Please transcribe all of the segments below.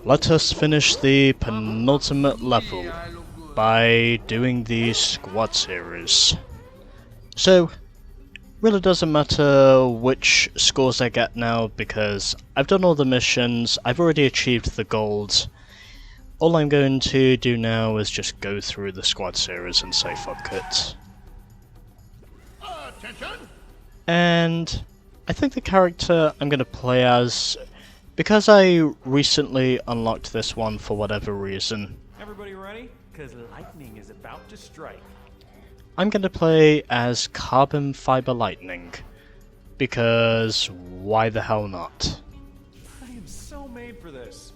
let us finish the penultimate level by doing the squad series. So, really doesn't matter which scores I get now because I've done all the missions, I've already achieved the gold. All I'm going to do now is just go through the squad series and say fuck it. And I think the character I'm going to play as, because I recently unlocked this one for whatever reason. Everybody ready? Because lightning is about to strike. I'm going to play as Carbon Fiber Lightning, because why the hell not? I am so made for this.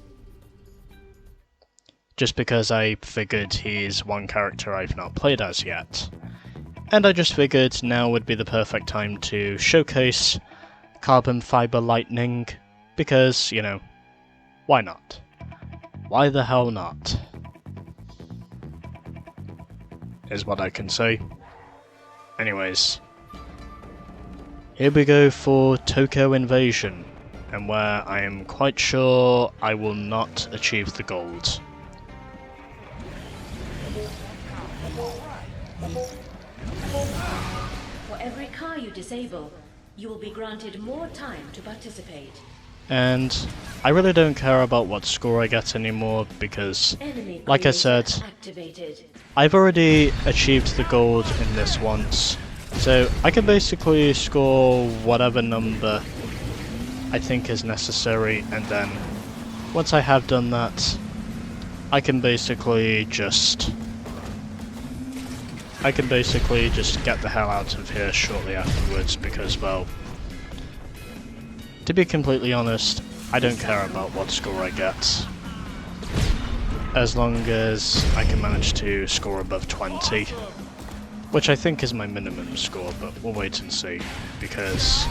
Just because I figured he's one character I've not played as yet. And I just figured now would be the perfect time to showcase Carbon Fiber Lightning, because, you know, why not? Why the hell not? Is what I can say. Anyways, here we go for Toko Invasion, and where I am quite sure I will not achieve the gold. For every car you disable, you will be granted more time to participate. And I really don't care about what score I get anymore because, like I said, activated. I've already achieved the gold in this once, so I can basically score whatever number I think is necessary, and then once I have done that, I can basically just get the hell out of here shortly afterwards because, well, to be completely honest, I don't care about what score I get. As long as I can manage to score above 20. Which I think is my minimum score, but we'll wait and see. Because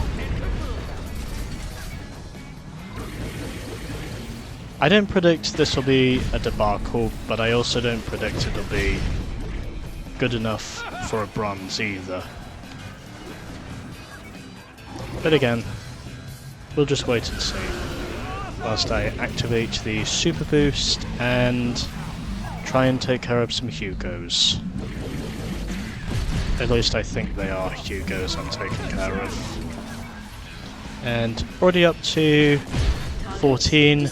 I don't predict this will be a debacle, but I also don't predict it'll be good enough for a bronze either. But again, we'll just wait and see, whilst I activate the super boost and try and take care of some Hugos. At least I think they are Hugos I'm taking care of. And already up to 14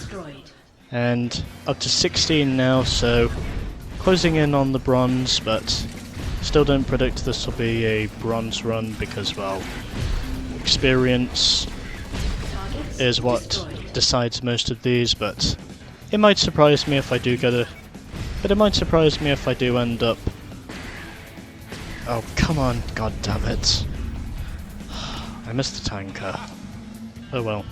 and up to 16 now, so closing in on the bronze, but still don't predict this will be a bronze run because, well, experience is what decides most of these, but it might surprise me if I do get but it might surprise me if I do end up... Oh, come on, god damn it. I missed the tanker. Oh well.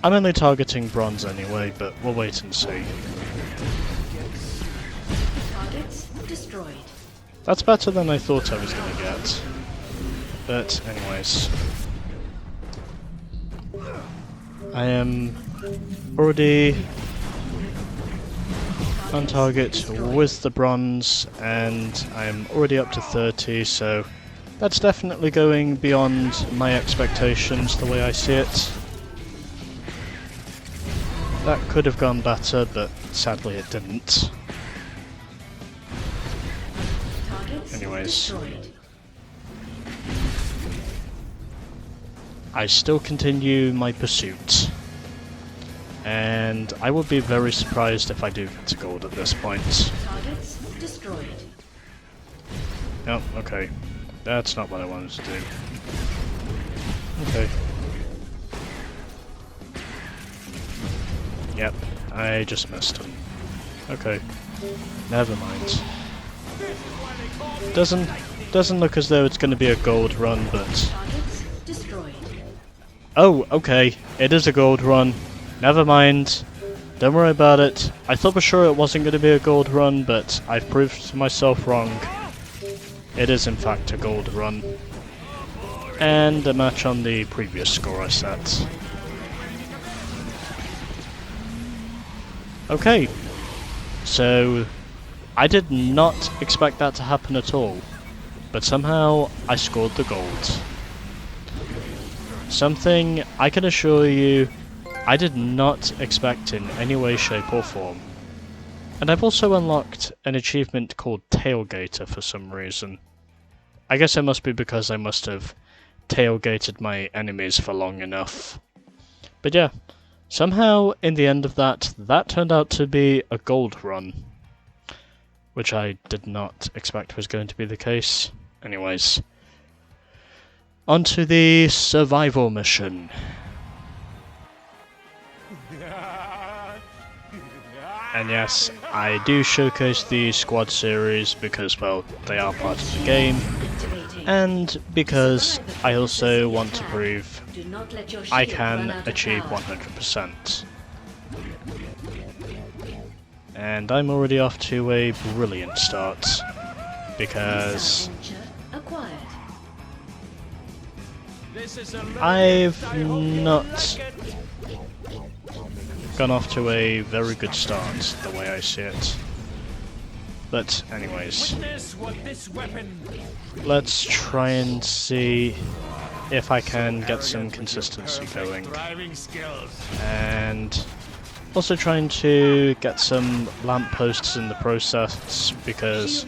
I'm only targeting bronze anyway, but we'll wait and see. Targets destroyed. That's better than I thought I was going to get. But anyways. I am already on target with the bronze, and I am already up to 30, so that's definitely going beyond my expectations the way I see it. That could have gone better, but sadly it didn't. Anyways. I still continue my pursuit. And I would be very surprised if I do get to gold at this point. Targets destroyed. Oh, okay. That's not what I wanted to do. Okay. Yep, I just missed him. Okay. Never mind. Doesn't look as though it's going to be a gold run, but... Targets destroyed. Oh, okay. It is a gold run. Never mind. Don't worry about it. I thought for sure it wasn't going to be a gold run, but I've proved myself wrong. It is in fact a gold run. And a match on the previous score I set. Okay. So, I did not expect that to happen at all. But somehow, I scored the gold. Something I can assure you I did not expect in any way, shape or form. And I've also unlocked an achievement called Tailgater for some reason. I guess it must be because I must have tailgated my enemies for long enough. But yeah, somehow in the end of that turned out to be a gold run. Which I did not expect was going to be the case. Anyways. Onto the survival mission. And yes, I do showcase the squad series because, well, they are part of the game, and because I also want to prove I can achieve 100%. And I'm already off to a brilliant start, because I've not gone off to a very good start, the way I see it. But anyways, let's try and see if I can get some consistency going. And also trying to get some lampposts in the process, because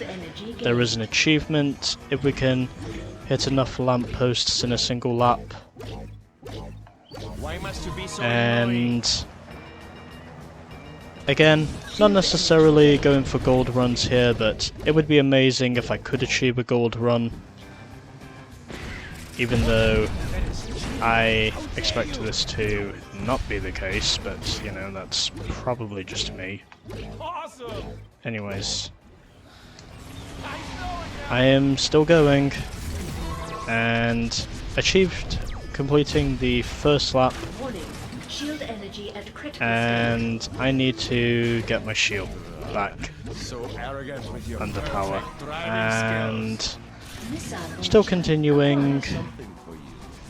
there is an achievement if we can hit enough lampposts in a single lap. And again, not necessarily going for gold runs here, but it would be amazing if I could achieve a gold run. Even though I expect this to not be the case, but you know, that's probably just me. Anyways, I am still going, and achieved completing the first lap. And I need to get my shield back under power, and still continuing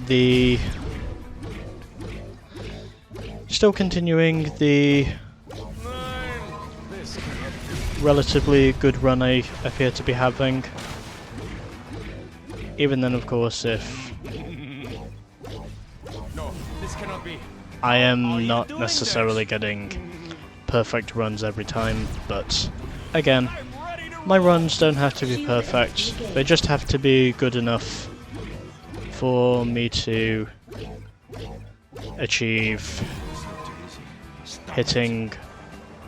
the relatively good run I appear to be having. Even then, of course, if I am not necessarily getting perfect runs every time, but again, my runs don't have to be perfect, they just have to be good enough for me to achieve hitting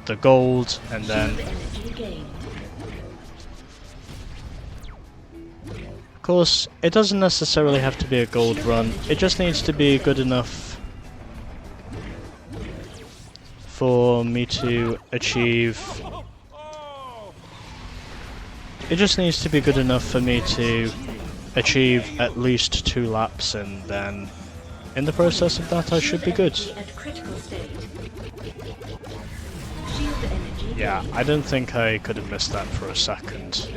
the gold, and then of course it doesn't necessarily have to be a gold run, it just needs to be good enough for me to achieve. It just needs to be good enough for me to achieve at least 2 laps, and then in the process of that I should be good. Yeah, I don't think I could have missed that for a second.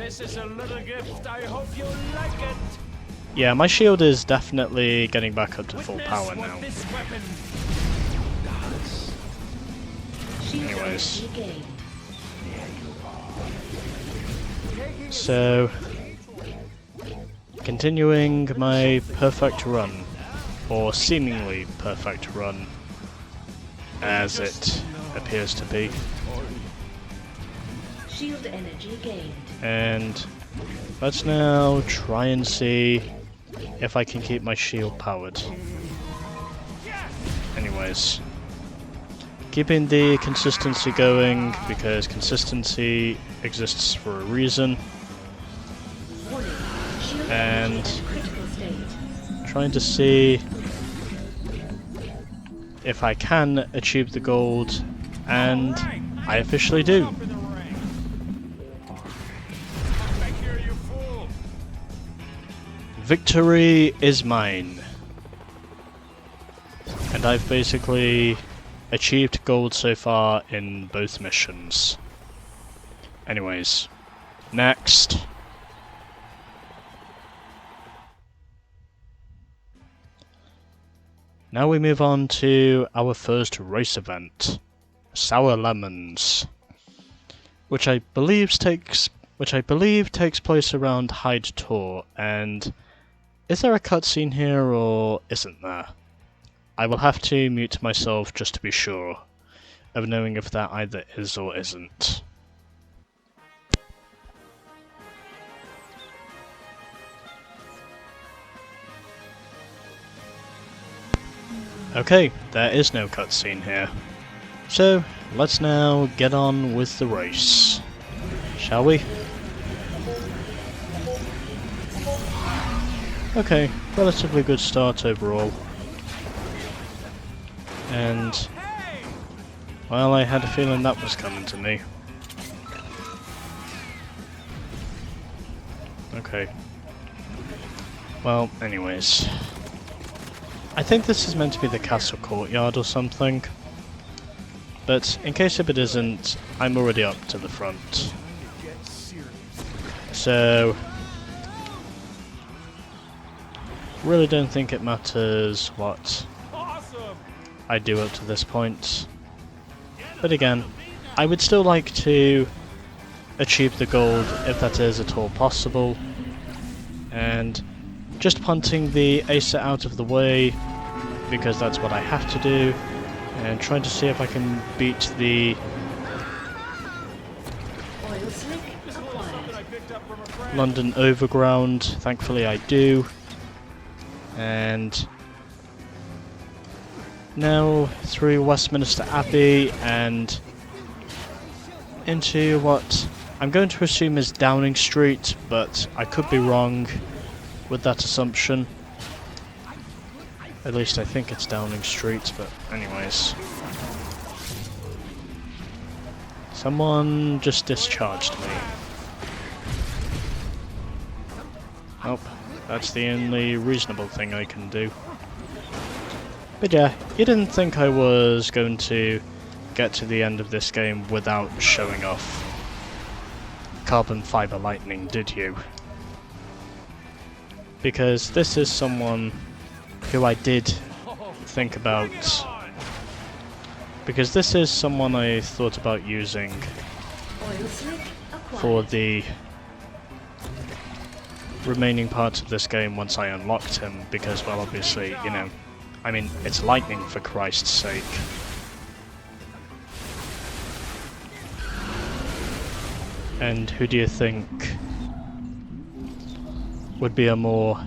Yeah, my shield is definitely getting back up to full power now. Anyways, so continuing my perfect run, or seemingly perfect run, as it appears to be. And let's now try and see if I can keep my shield powered. Anyways, keeping the consistency going, because consistency exists for a reason. And trying to see if I can achieve the gold, and I officially do. Victory is mine. And I've basically achieved gold so far in both missions. Anyways, next. Now we move on to our first race event, Sour Lemons, which I believe takes place around Hyde Tor. And is there a cutscene here, or isn't there? I will have to mute myself just to be sure of knowing if that either is or isn't. Okay, there is no cutscene here. So, let's now get on with the race. Shall we? Okay, relatively good start overall. And, well, I had a feeling that was coming to me. Okay. Well, anyways. I think this is meant to be the castle courtyard or something. But in case if it isn't, I'm already up to the front. So, really don't think it matters what I do up to this point. But again, I would still like to achieve the gold if that is at all possible. And just punting the Acer out of the way, because that's what I have to do. And trying to see if I can beat the Oil slick acquired. London Overground. Thankfully I do. And now through Westminster Abbey and into what I'm going to assume is Downing Street, but I could be wrong with that assumption. At least I think it's Downing Street, but anyways. Someone just discharged me. Nope, that's the only reasonable thing I can do. But yeah, you didn't think I was going to get to the end of this game without showing off carbon fiber lightning, did you? Because this is someone who I did think about, because this is someone I thought about using for the remaining parts of this game once I unlocked him, because, well, obviously, you know, I mean, it's lightning for Christ's sake. And who do you think would be a more...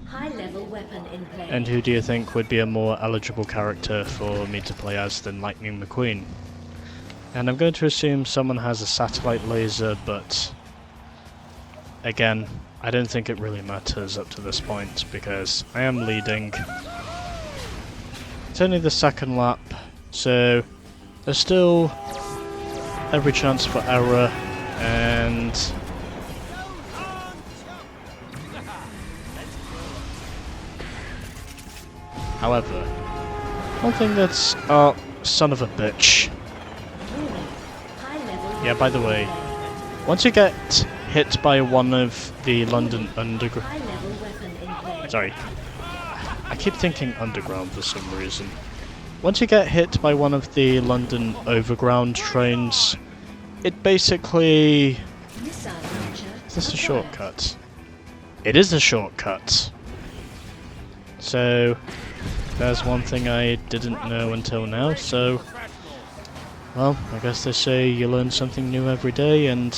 High-level weapon in play. And who do you think would be a more eligible character for me to play as than Lightning McQueen? And I'm going to assume someone has a satellite laser, but again, I don't think it really matters up to this point because I am leading. It's only the second lap, so there's still every chance for error, and however, one thing that's... oh, son of a bitch. Yeah, by the way, once you get hit by one of the London Underground... Sorry, I keep thinking Underground for some reason. Once you get hit by one of the London Overground trains, it basically... Is this a shortcut? It is a shortcut. So, there's one thing I didn't know until now, so... Well, I guess they say you learn something new every day, and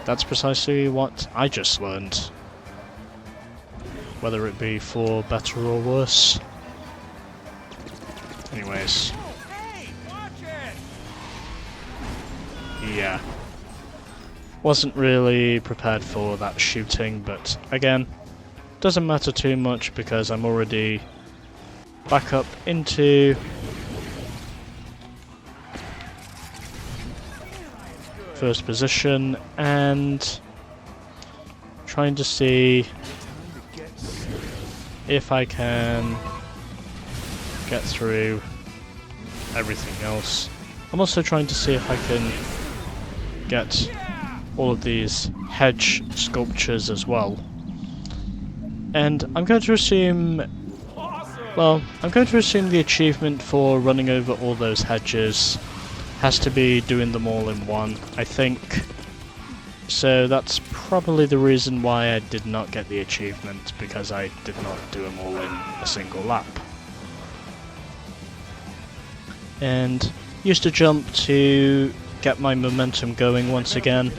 that's precisely what I just learned. Whether it be for better or worse. Anyways. Yeah. Wasn't really prepared for that shooting, but again, doesn't matter too much because I'm already back up into first position and trying to see if I can get through everything else. I'm also trying to see if I can get all of these hedge sculptures as well. And I'm going to assume... well, I'm going to assume the achievement for running over all those hedges has to be doing them all in one. I think So that's probably the reason why I did not get the achievement, because I did not do them all in a single lap. And used to jump to get my momentum going once again,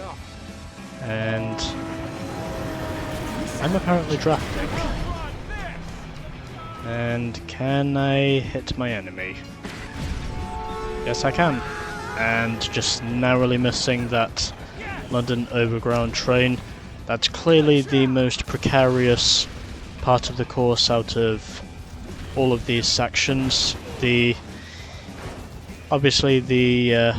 and I'm apparently drafting. And can I hit my enemy? Yes, I can. And just narrowly missing that London Overground train. That's clearly the most precarious part of the course out of all of these sections. Obviously the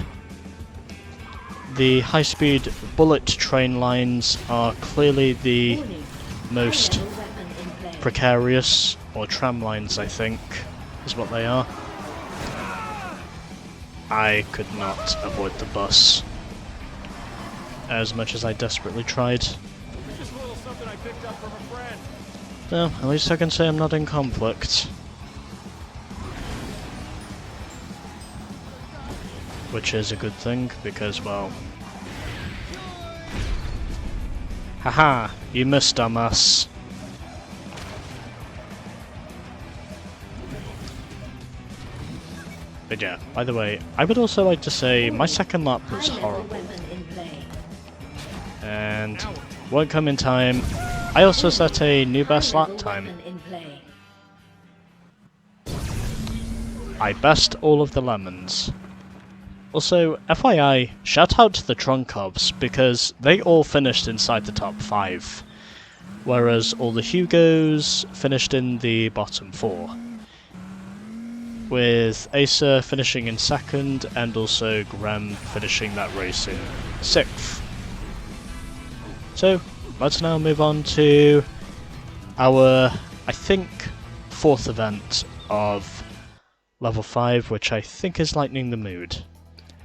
high-speed bullet train lines are clearly the most precarious, or tram lines I think is what they are. I could not avoid the bus as much as I desperately tried. Just a little something I picked up from a friend. Well, at least I can say I'm not in conflict. Which is a good thing, because, well... Haha! You missed, dumbass! But yeah, by the way, I would also like to say my second lap was horrible. And won't come in time. I also set a new best lap time. I best all of the lemons. Also, FYI, shout out to the Trunkobs, because they all finished inside the top 5, whereas all the Hugos finished in the bottom 4, with Acer finishing in 2nd, and also Graham finishing that race in 6th. So, let's now move on to our, I think, 4th event of level 5, which I think is Lightning the Mood.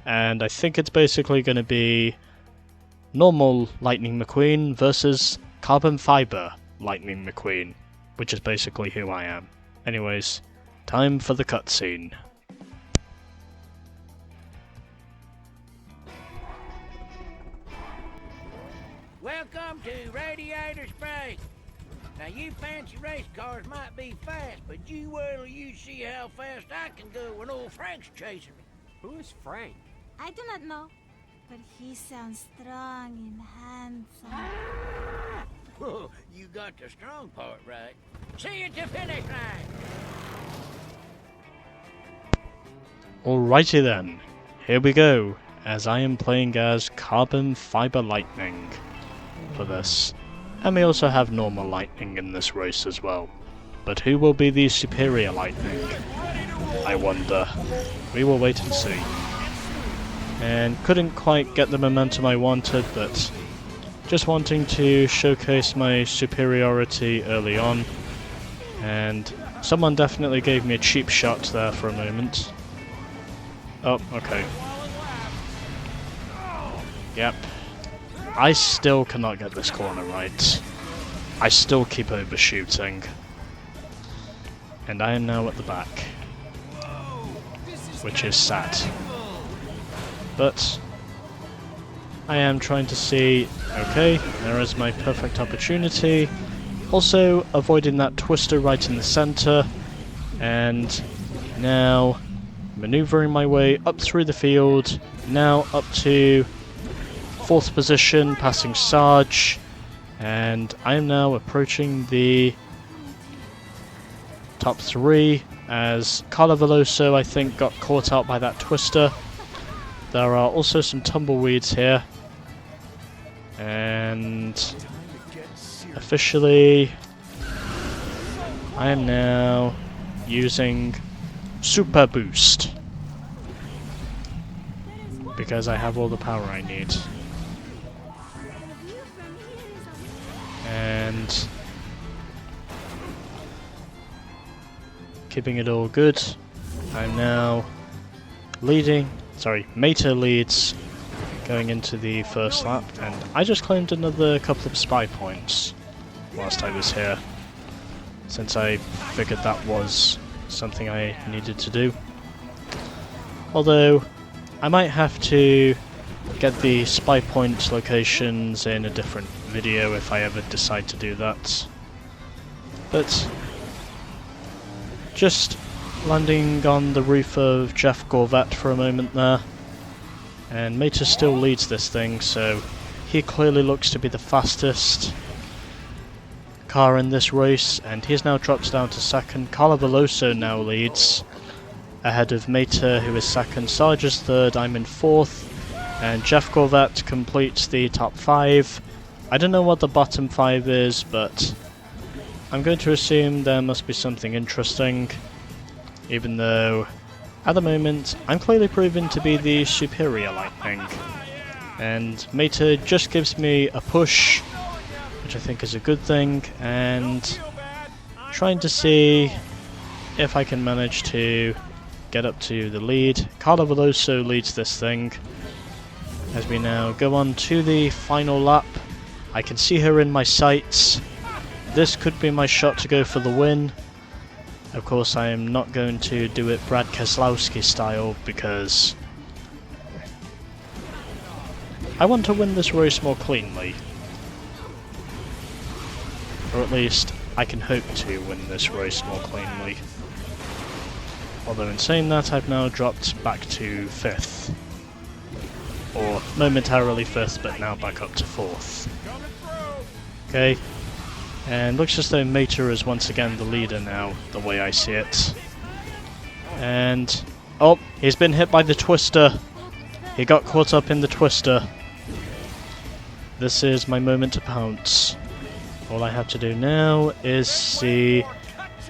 And I think it's basically going to be normal Lightning McQueen versus Carbon Fiber Lightning McQueen, which is basically who I am. Anyways, time for the cutscene. Welcome to Radiator Spray. Now you fancy race cars might be fast, but you wait till you see how fast I can go when old Frank's chasing me. Who is Frank? I do not know, but he sounds strong and handsome. Whoa, you got the strong part right. See you at the finish line. Alrighty then, here we go, as I am playing as Carbon Fiber Lightning for this. And we also have normal Lightning in this race as well. But who will be the superior Lightning? I wonder. We will wait and see. And couldn't quite get the momentum I wanted, but just wanting to showcase my superiority early on. And someone definitely gave me a cheap shot there for a moment. Oh, okay. Yep. I still cannot get this corner right. I still keep overshooting. And I am now at the back. Which is sad. But I am trying to see, okay, there is my perfect opportunity. Also avoiding that twister right in the center. And now maneuvering my way up through the field. Now up to 4th position, passing Sarge. And I am now approaching the top 3, as Carlo Veloso, I think, got caught out by that twister. There are also some tumbleweeds here. And officially, I am now using Super Boost, because I have all the power I need. And keeping it all good, I'm now leading, Mater leads going into the first lap, and I just claimed another couple of spy points whilst I was here, since I figured that was something I needed to do. Although, I might have to get the spy point locations in a different video if I ever decide to do that. But just landing on the roof of Jeff Gorvet for a moment there, and Mater still leads this thing, so he clearly looks to be the fastest car in this race, and he's now dropped down to second. Carlo Veloso now leads ahead of Mater, who is second. Sarge is third, I'm in fourth, and Jeff Gorvet completes the top 5. I don't know what the bottom 5 is, but I'm going to assume there must be something interesting, even though at the moment I'm clearly proven to be the superior lightning, and Mater just gives me a push, which I think is a good thing, and trying to see if I can manage to get up to the lead. Carlo Veloso leads this thing as we now go on to the final lap. I can see her in my sights. This could be my shot to go for the win. Of course, I am not going to do it Brad Keselowski style, because I want to win this race more cleanly. Or at least, I can hope to win this race more cleanly. Although in saying that, I've now dropped back to 5th. Or momentarily 5th, but now back up to 4th. Okay. And looks as though Mater is once again the leader now, the way I see it. And oh, he's been hit by the twister. He got caught up in the twister. This is my moment to pounce. All I have to do now is see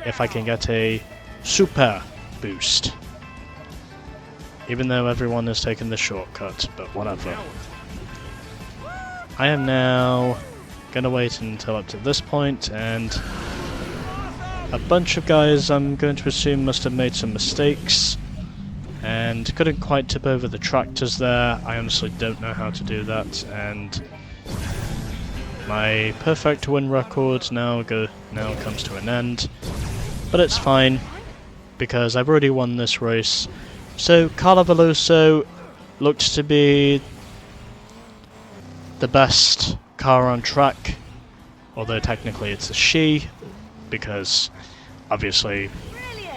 if I can get a super boost. Even though everyone has taken the shortcut, but whatever. I am now gonna wait until up to this point, and a bunch of guys I'm going to assume must have made some mistakes and couldn't quite tip over the tractors there. I honestly don't know how to do that, and my perfect win record now comes to an end. But it's fine, because I've already won this race. So Carlo Veloso looks to be the best car on track, although technically it's a she, because obviously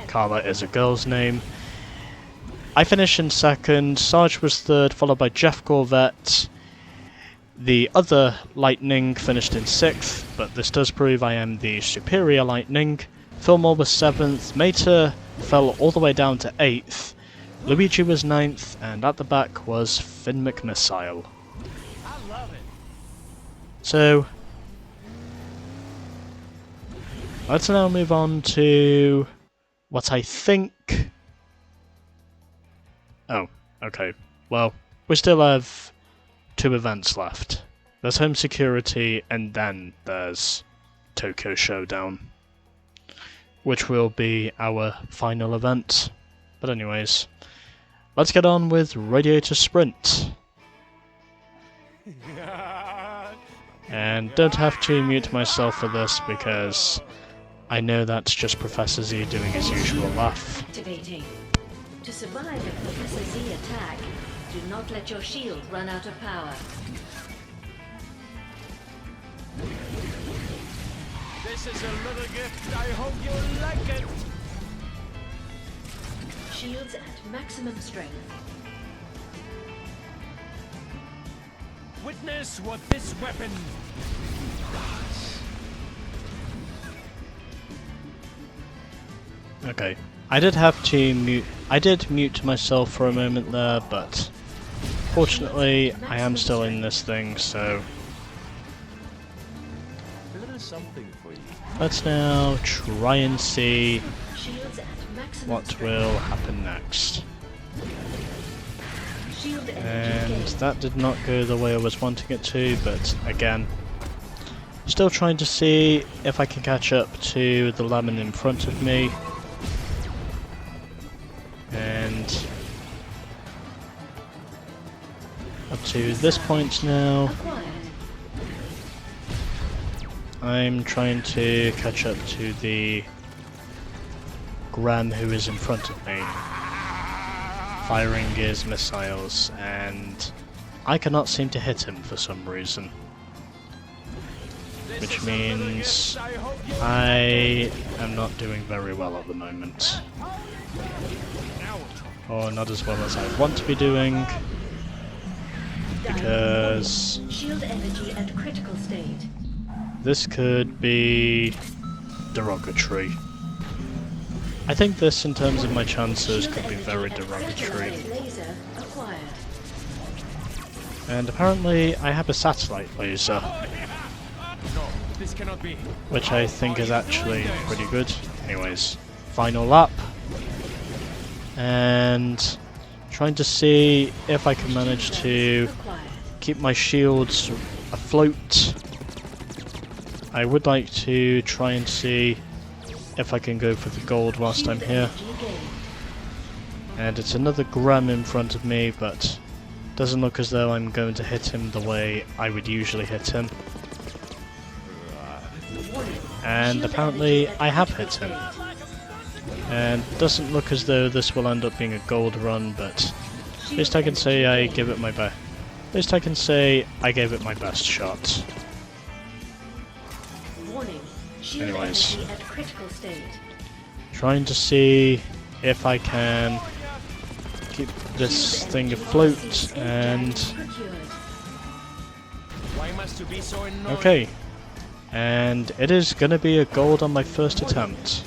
Carla is a girl's name. I finished in second, Sarge was third, followed by Jeff Gorvet. The other Lightning finished in 6th, but this does prove I am the superior Lightning. Fillmore was 7th, Mater fell all the way down to 8th, Luigi was 9th, and at the back was Finn McMissile. So, let's now move on to what I think... Oh, okay. Well, we still have 2 events left. There's Home Security, and then there's Tokyo Showdown, which will be our final event. But anyways, let's get on with Radiator Sprint. And don't have to mute myself for this, because I know that's just Professor Z doing his usual laugh. Activating. To survive a Professor Z attack, do not let your shield run out of power. This is a little gift. I hope you'll like it. Shields at maximum strength. Witness what this weapon does. Okay, I did have to mute. I did mute myself for a moment there, but fortunately, I am still in this thing, so A little something for you. let's now try and see Shields at maximum what strength. will happen next. Shield energy And gain. that did not go the way I was wanting it to, but again, still trying to see if I can catch up to the lemon in front of me. And up to this point now, Acquired. I'm trying to catch up to the Graham who is in front of me, firing his missiles, and I cannot seem to hit him for some reason. Which means I am not doing very well at the moment. Or not as well as I want to be doing. Because Shield energy at critical state. this could be derogatory. I think this, in terms of my chances, could be very derogatory. Laser acquired. And apparently I have a satellite laser, This cannot be. which I think is actually pretty good. Anyways, final lap. And trying to see if I can manage to Acquired. keep my shields afloat. I would like to try and see if I can go for the gold whilst I'm here. Energy gained. And it's another Grem in front of me, but doesn't look as though I'm going to hit him the way I would usually hit him. And apparently I have hit him. And doesn't look as though this will end up being a gold run, but at least I can say I give it my best. At least I can say I gave it my best shot. Warning. Shield Anyways. energy at critical state. Trying to see if I can keep this thing afloat and... Procured. Why must you be so annoying? Okay. And it is gonna be a gold on my first attempt. This is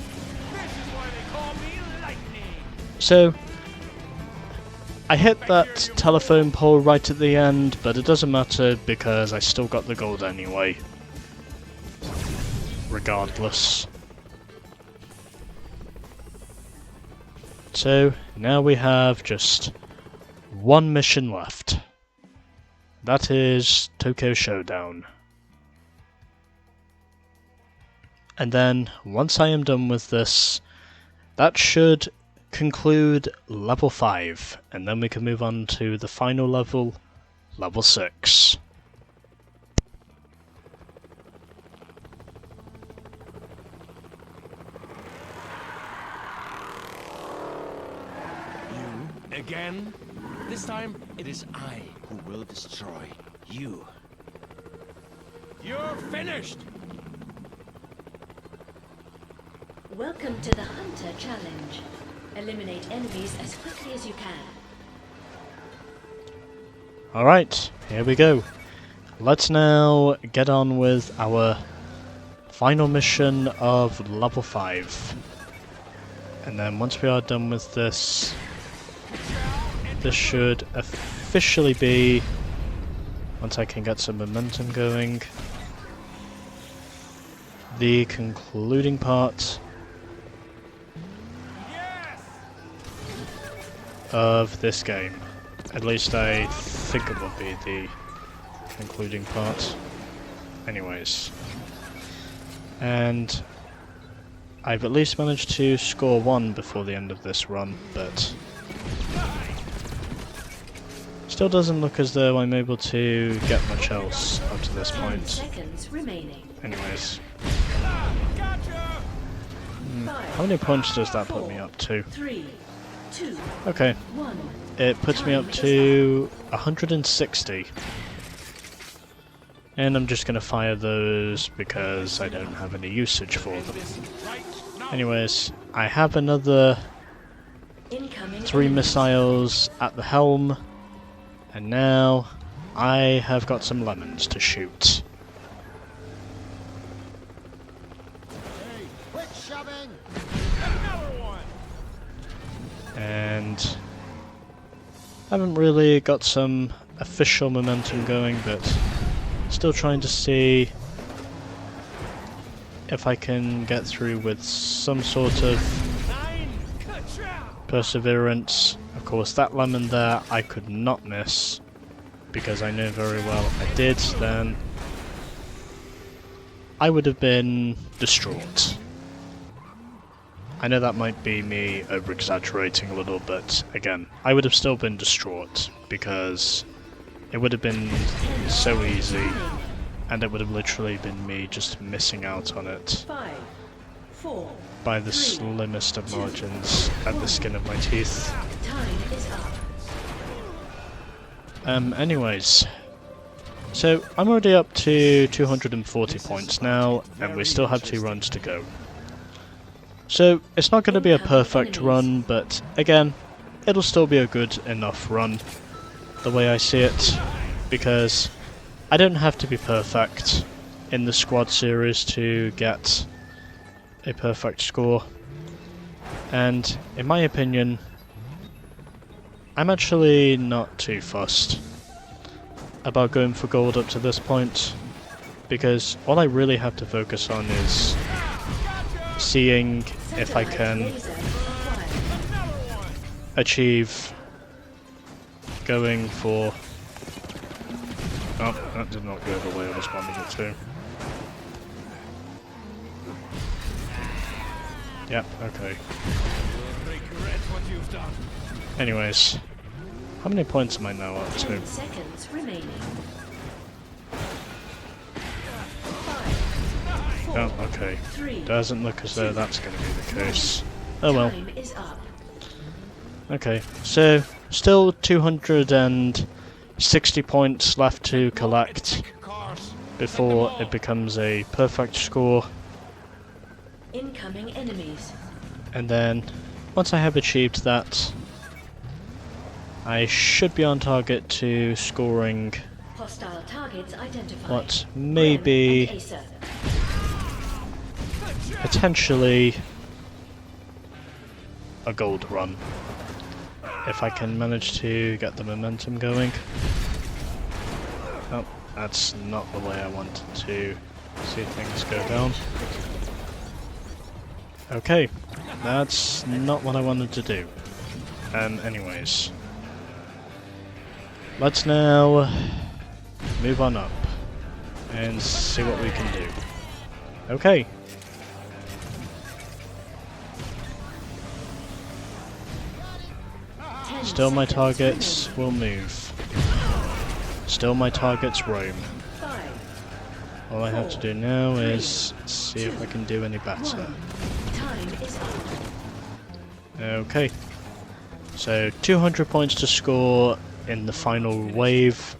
why they call me Lightning. So, I hit that telephone pole right at the end, but it doesn't matter because I still got the gold anyway. Regardless. So, now we have just one mission left. That is Tokyo Showdown. And then, once I am done with this, that should conclude level 5, and then we can move on to the final level, level 6. You again? This time it is I who will destroy you. You're finished! Welcome to the Hunter Challenge. Eliminate enemies as quickly as you can. Alright, here we go. Let's now get on with our final mission of level 5. And then once we are done with this, this should officially be, once I can get some momentum going, the concluding part of this game. At least I think it will be the concluding part. Anyways. And I've at least managed to score 1 before the end of this run, but still doesn't look as though I'm able to get much else up to this 10 point. seconds remaining. Anyways. Gotcha! How many points does that put me up to? 3, 2, Okay. 1. It puts me up to 160. And I'm just going to fire those because I don't have any usage for them. Anyways, I have another Incoming 3 enemies. missiles at the helm. And now I have got some lemons to shoot. Quit shoving! Another one! And haven't really got some official momentum going, but still trying to see if I can get through with some sort of 9! Ka-chow! perseverance. Of course, that lemon there I could not miss, because I know very well if I did, then I would have been distraught. I know that might be me over-exaggerating a little, but again, I would have still been distraught, because it would have been so easy, and it would have literally been me just missing out on it 5, 4. by the slimmest of margins at the skin of my teeth. Time is up. Anyways. So, I'm already up to 240 points now, and we still have 2 runs to go. So, it's not going to be a perfect run, but again, it'll still be a good enough run, the way I see it, because I don't have to be perfect in the squad series to get a perfect score. And, in my opinion, I'm actually not too fussed about going for gold up to this point, because all I really have to focus on is seeing if I can achieve going for... Oh, that did not go the way I was wanting it to. Yep, okay. Anyways, how many points am I now up to? 10 seconds remaining. 5, 4, Oh, okay. 3, Doesn't look as though that's going to be the case. Oh well. time is up. Okay, so still 260 points left to collect before it becomes a perfect score. Incoming enemies. And then, once I have achieved that, I should be on target to scoring Hostile targets identified. what may Rem be and Acer. potentially a gold run, if I can manage to get the momentum going. Oh, that's not the way I wanted to see things go down. Okay, that's not what I wanted to do. Anyways, let's now move on up and see what we can do. Okay. Still my targets will move. Still my targets roam. 5, All I have to do now is see if I can do any better. time is up. Okay. So 200 points to score in the final wave.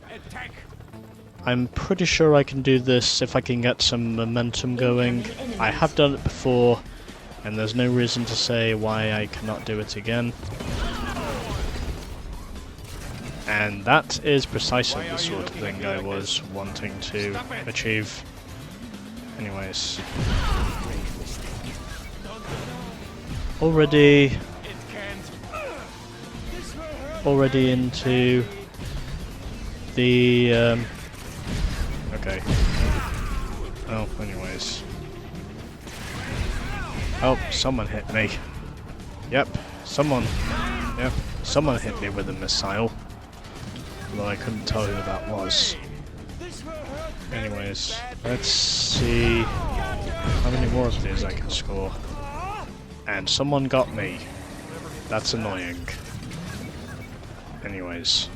I'm pretty sure I can do this if I can get some momentum going. I have done it before, and there's no reason to say why I cannot do it again. And that is precisely the sort of thing I was wanting to achieve. Anyways. Already into the okay. Oh, anyways. Oh, someone hit me. Yep, someone hit me with a missile. Although I couldn't tell who that was. Anyways, let's see how many more of these I can score. And someone got me. That's annoying. Anyways,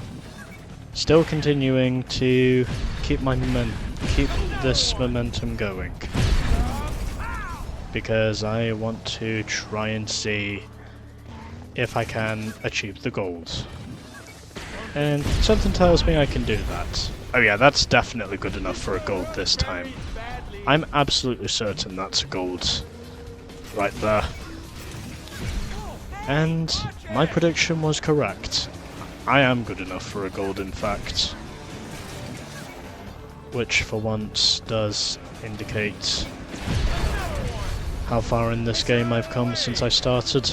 still continuing to keep this momentum going, because I want to try and see if I can achieve the goals. And something tells me I can do that. Oh yeah, that's definitely good enough for a gold this time. I'm absolutely certain that's a gold right there. And my prediction was correct. I am good enough for a gold, in fact. Which, for once, does indicate how far in this game I've come since I started.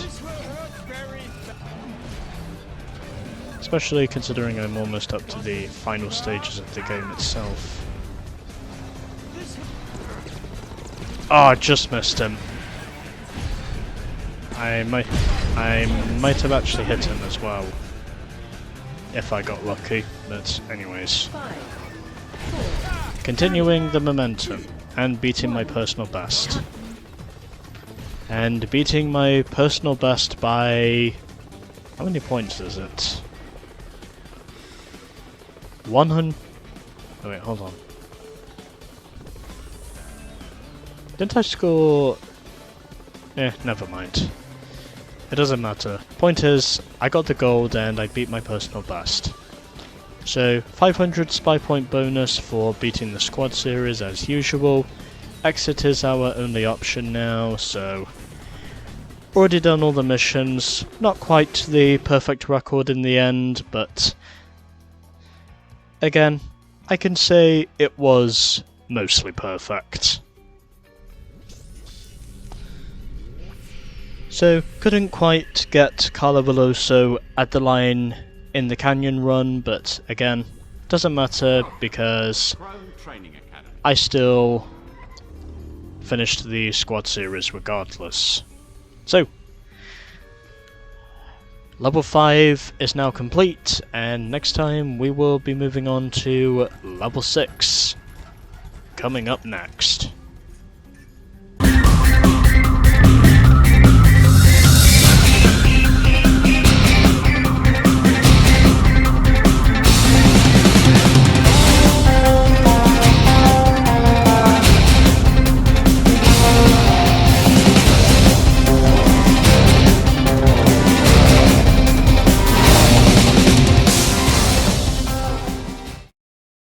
Especially considering I'm almost up to the final stages of the game itself. Oh, I just missed him. I might have actually hit him as well, if I got lucky, but anyways. 5, 4, Continuing the momentum, and beating my personal best. And beating my personal best by... how many points is it? 100... oh wait, hold on. Didn't I score... never mind. It doesn't matter. Point is, I got the gold and I beat my personal best. So 500 spy point bonus for beating the squad series as usual. Exit is our only option now, so already done all the missions. Not quite the perfect record in the end, but again, I can say it was mostly perfect. So, couldn't quite get Carlo Veloso at the line in the canyon run, but again, doesn't matter because I still finished the squad series regardless. So, level 5 is now complete, and next time we will be moving on to level 6, coming up next.